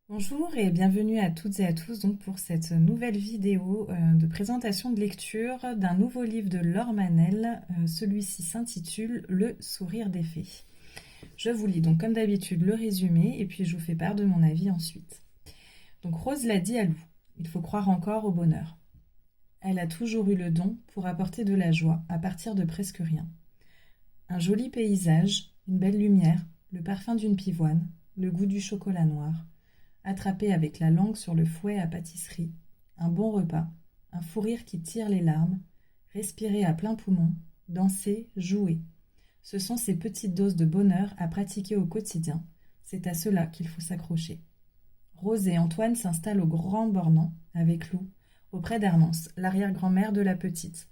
Bonjour et bienvenue à toutes et à tous donc pour cette nouvelle vidéo de présentation de lecture d'un nouveau livre de Laure Manel. Celui-ci s'intitule Le sourire des fées. Je vous lis donc comme d'habitude le résumé et puis je vous fais part de mon avis ensuite. Donc Rose l'a dit à Lou, il faut croire encore au bonheur. Elle a toujours eu le don pour apporter de la joie à partir de presque rien. Un joli paysage, une belle lumière, le parfum d'une pivoine, le goût du chocolat noir. Attraper avec la langue sur le fouet à pâtisserie, un bon repas, un fou rire qui tire les larmes, respirer à plein poumon, danser, jouer. Ce sont ces petites doses de bonheur à pratiquer au quotidien. C'est à cela qu'il faut s'accrocher. Rose et Antoine s'installent au Grand Bornand, avec Lou, auprès d'Hermance, l'arrière-grand-mère de la petite.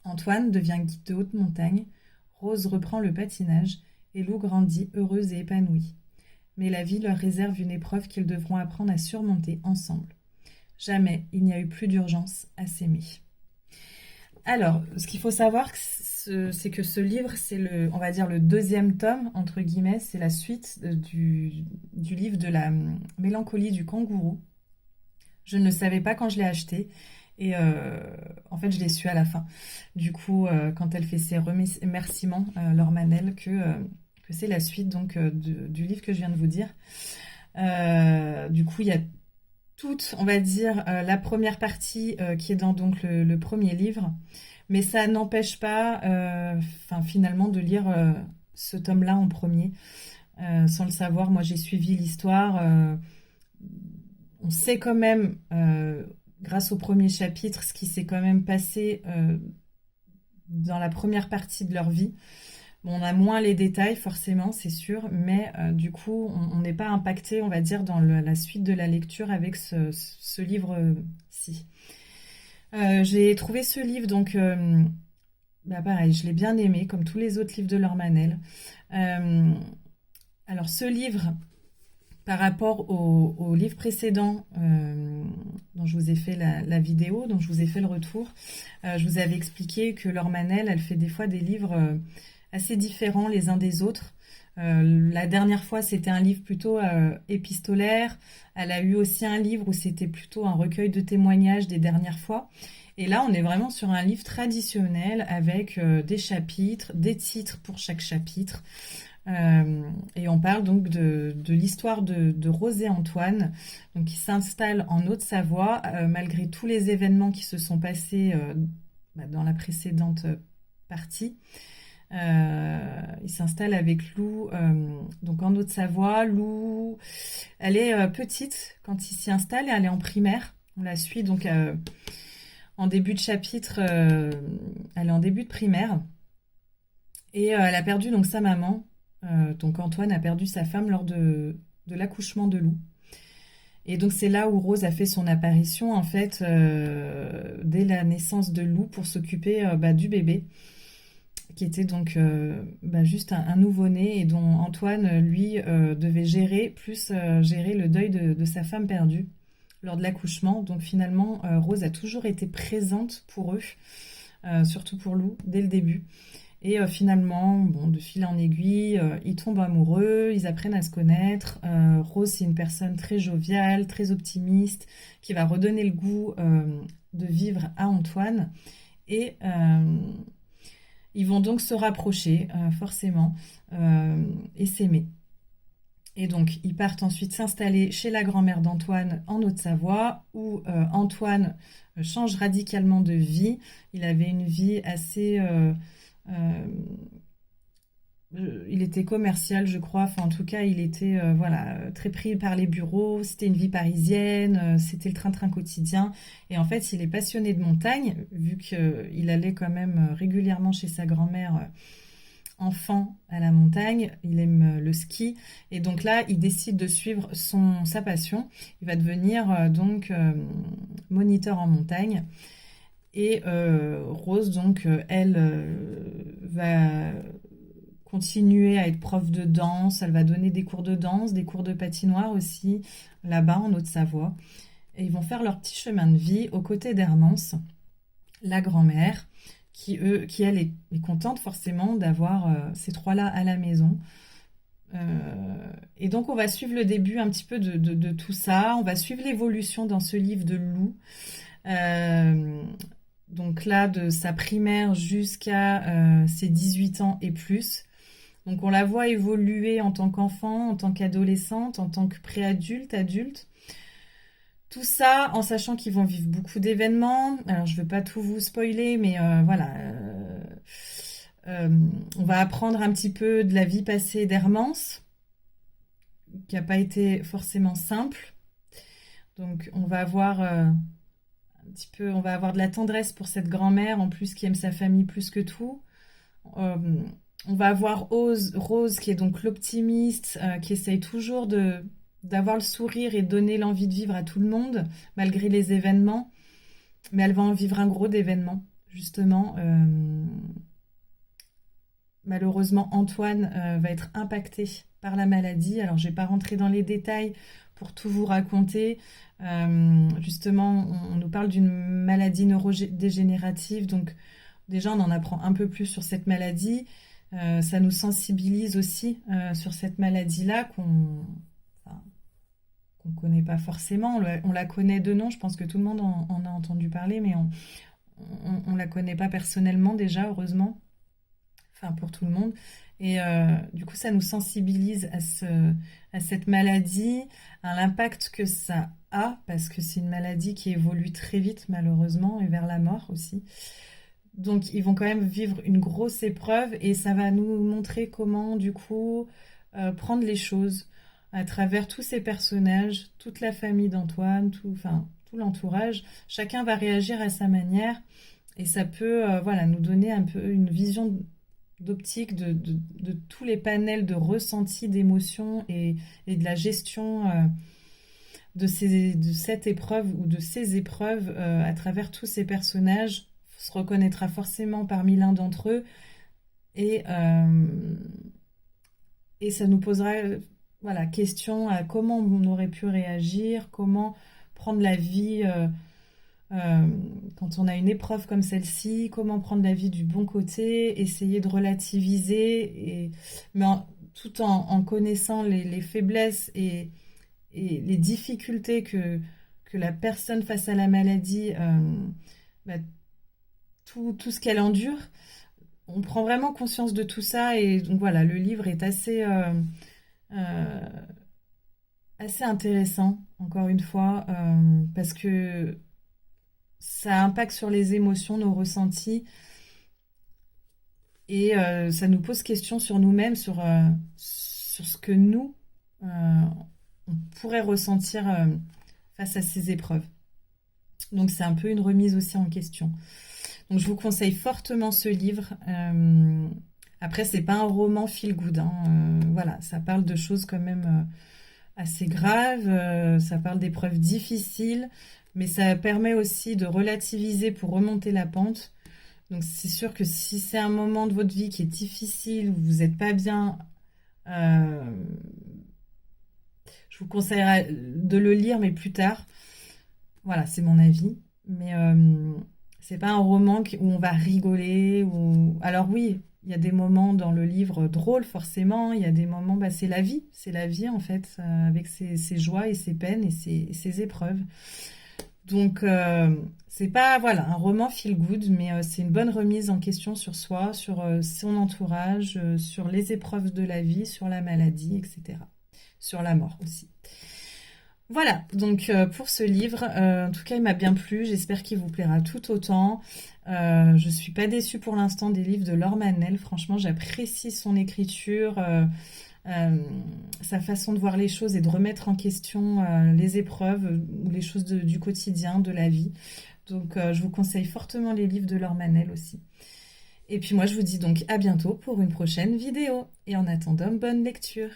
Antoine devient guide de haute montagne, Rose reprend le patinage, et Lou grandit heureuse et épanouie. Mais la vie leur réserve une épreuve qu'ils devront apprendre à surmonter ensemble. Jamais il n'y a eu plus d'urgence à s'aimer. Alors, ce qu'il faut savoir, c'est que ce livre, c'est on va dire le deuxième tome, entre guillemets, c'est la suite du livre de la mélancolie du kangourou. Je ne le savais pas quand je l'ai acheté, et en fait, je l'ai su à la fin. Du coup, quand elle fait ses remerciements, Laure Manel, que c'est la suite donc du livre que je viens de vous dire. Du coup, il y a toute, on va dire, la première partie qui est dans donc le premier livre, mais ça n'empêche pas, finalement, de lire ce tome-là en premier, sans le savoir. Moi, j'ai suivi l'histoire. On sait quand même, grâce au premier chapitre, ce qui s'est quand même passé dans la première partie de leur vie. Bon, on a moins les détails, forcément, c'est sûr, mais du coup, on n'est pas impacté, on va dire, dans la suite de la lecture avec ce livre-ci. J'ai trouvé ce livre, donc, pareil, je l'ai bien aimé, comme tous les autres livres de Laure Manel. Alors, ce livre, par rapport au livre précédent dont je vous ai fait la vidéo, dont je vous ai fait le retour, je vous avais expliqué que Laure Manel, elle fait des fois des livres assez différents les uns des autres. La dernière fois, c'était un livre plutôt épistolaire. Elle a eu aussi un livre où c'était plutôt un recueil de témoignages des dernières fois. Et là, on est vraiment sur un livre traditionnel avec des chapitres, des titres pour chaque chapitre. Et on parle donc de l'histoire de Rose et Antoine, donc qui s'installent en Haute-Savoie malgré tous les événements qui se sont passés dans la précédente partie. Il s'installe avec Lou donc en Haute-Savoie. Lou, elle est petite quand il s'y installe et elle est en primaire. On la suit donc en début de chapitre. Elle est en début de primaire et elle a perdu donc sa maman. Donc Antoine a perdu sa femme lors de l'accouchement de Lou. Et donc c'est là où Rose a fait son apparition en fait dès la naissance de Lou pour s'occuper du bébé, qui était donc juste un nouveau-né et dont Antoine, lui, devait gérer le deuil de sa femme perdue lors de l'accouchement. Donc finalement, Rose a toujours été présente pour eux, surtout pour Lou, dès le début. Et finalement, de fil en aiguille, ils tombent amoureux, ils apprennent à se connaître. Rose, c'est une personne très joviale, très optimiste, qui va redonner le goût de vivre à Antoine. Et ils vont donc se rapprocher, forcément, et s'aimer. Et donc, ils partent ensuite s'installer chez la grand-mère d'Antoine en Haute-Savoie, où Antoine change radicalement de vie. Il avait une vie assez... il était commercial, je crois. Enfin, en tout cas, il était très pris par les bureaux. C'était une vie parisienne, c'était le train-train quotidien. Et en fait, il est passionné de montagne, vu qu'il allait quand même régulièrement chez sa grand-mère enfant à la montagne. Il aime le ski. Et donc là, il décide de suivre sa passion. Il va devenir moniteur en montagne. Et Rose, donc, elle va continuer à être prof de danse. Elle va donner des cours de danse, des cours de patinoire aussi, là-bas en Haute-Savoie. Et ils vont faire leur petit chemin de vie aux côtés d'Hermance, la grand-mère, qui elle est contente forcément d'avoir ces trois-là à la maison. Et donc on va suivre le début un petit peu de tout ça. On va suivre l'évolution dans ce livre de Lou. Euh, donc là, de sa primaire jusqu'à ses 18 ans et plus. Donc on la voit évoluer en tant qu'enfant, en tant qu'adolescente, en tant que préadulte, adulte. Tout ça en sachant qu'ils vont vivre beaucoup d'événements. Alors je ne veux pas tout vous spoiler, mais voilà. Euh, on va apprendre un petit peu de la vie passée d'Hermance, qui n'a pas été forcément simple. Donc on va avoir un petit peu, on va avoir de la tendresse pour cette grand-mère, en plus qui aime sa famille plus que tout. Euh, on va avoir Rose, qui est donc l'optimiste, qui essaye toujours d'avoir le sourire et donner l'envie de vivre à tout le monde, malgré les événements. Mais elle va en vivre un gros d'événements, justement. Malheureusement, Antoine va être impacté par la maladie. Alors, je ne vais pas rentrer dans les détails pour tout vous raconter. Justement, on nous parle d'une maladie neurodégénérative. Donc, déjà, on en apprend un peu plus sur cette maladie. Ça nous sensibilise aussi sur cette maladie-là enfin, qu'on connaît pas forcément. On la connaît de nom. Je pense que tout le monde en a entendu parler, mais on la connaît pas personnellement déjà, heureusement. Enfin, pour tout le monde. Et du coup, ça nous sensibilise à cette maladie, à l'impact que ça a, parce que c'est une maladie qui évolue très vite, malheureusement, et vers la mort aussi. Donc, ils vont quand même vivre une grosse épreuve, et ça va nous montrer comment, du coup, prendre les choses à travers tous ces personnages, toute la famille d'Antoine, enfin, tout l'entourage. Chacun va réagir à sa manière, et ça peut, voilà, nous donner un peu une vision d'optique de tous les panels de ressenti, d'émotions et de la gestion de cette épreuve ou de ces épreuves à travers tous ces personnages. On se reconnaîtra forcément parmi l'un d'entre eux et, euh, et ça nous posera voilà, question à comment on aurait pu réagir, comment prendre la vie euh, quand on a une épreuve comme celle-ci, comment prendre la vie du bon côté, essayer de relativiser, mais tout en connaissant les faiblesses et les difficultés que la personne face à la maladie, bah, tout ce qu'elle endure. On prend vraiment conscience de tout ça et donc voilà, le livre est euh, assez intéressant, encore une fois, parce que ça impacte sur les émotions, nos ressentis, et ça nous pose question sur nous-mêmes, sur ce que nous, euh, on pourrait ressentir face à ces épreuves. Donc c'est un peu une remise aussi en question. Donc je vous conseille fortement ce livre. Après, c'est pas un roman feel good, hein. Voilà, ça parle de choses quand même assez graves, ça parle d'épreuves difficiles, mais ça permet aussi de relativiser pour remonter la pente. Donc c'est sûr que si c'est un moment de votre vie qui est difficile, où vous n'êtes pas bien, euh, je vous conseillerais de le lire, mais plus tard. Voilà, c'est mon avis. Mais c'est pas un roman où on va rigoler. Alors oui, il y a des moments dans le livre drôles, forcément. Il y a des moments, bah, c'est la vie. C'est la vie, en fait, avec ses joies et ses peines et ses épreuves. Donc, c'est pas voilà, un roman feel good, mais c'est une bonne remise en question sur soi, sur son entourage, sur les épreuves de la vie, sur la maladie, etc. Sur la mort aussi. Voilà, donc pour ce livre, en tout cas, il m'a bien plu. J'espère qu'il vous plaira tout autant. Je suis pas déçue pour l'instant des livres de Laure Manel. Franchement, j'apprécie son écriture, euh, sa façon de voir les choses et de remettre en question les épreuves ou les choses du quotidien, de la vie. Donc, je vous conseille fortement les livres de Laure Manel aussi. Et puis moi, je vous dis donc à bientôt pour une prochaine vidéo. Et en attendant, bonne lecture.